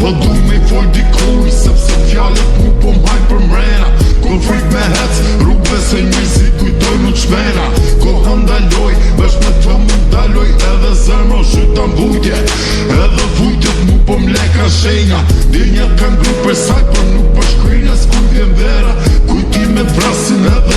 Po du me i fol dikuj, sepse fjallet mu po m'hajnë për mrena. Ko frik me hec, rrugve se njëzit kujtoj mu qmena. Ko handaloj, vesh me të mu ndaloj, edhe zërma u shytan vujtje. Edhe vujtjet mu po m'leka shenja. Dinjat kanë gru për saj, për nuk për shkrinë, as kuj vjen vera. Kujtimet vrasin edhe